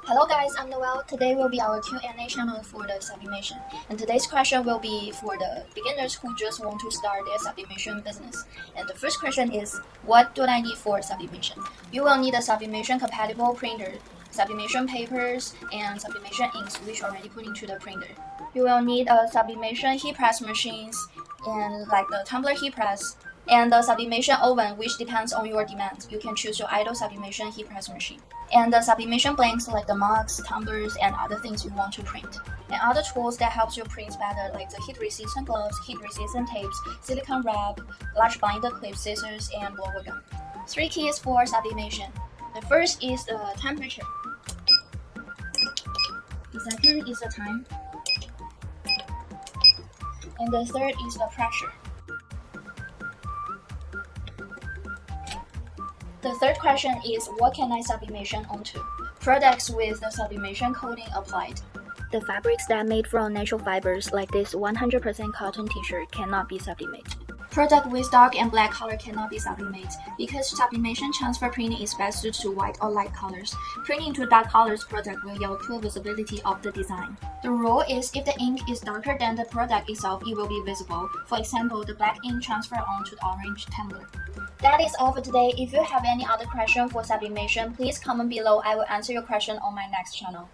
Hello guys, I'm Noel. Today will be our Q&A channel for the sublimation. And today's question will be for the beginners who just want to start their sublimation business. And the first question is, what do I need for sublimation? You will need a sublimation compatible printer, sublimation papers, and sublimation inks which are already put into the printer. You will need a sublimation heat press machines and like the tumbler heat press and the sublimation oven which depends on your demand. You can choose your idle sublimation heat press machine and the sublimation blanks like the mugs, tumblers, and other things you want to print. And other tools that helps you print better like the heat-resistant gloves, heat-resistant tapes, silicone wrap, large binder clip scissors, and blower gun. 3 keys for sublimation. The first is the temperature. The second is the time. And the third is the pressure. The third question is, what can I sublimation onto? Products with the sublimation coating applied. The fabrics that are made from natural fibers, like this 100% cotton t-shirt, cannot be sublimated. Product with dark and black color cannot be sublimated because sublimation transfer printing is best suited to white or light colors. Printing to dark colors product will yield poor visibility of the design. The rule is if the ink is darker than the product itself, it will be visible. For example, the black ink transfer onto the orange tumbler. That is all for today. If you have any other question for sublimation, please comment below. I will answer your question on my next channel.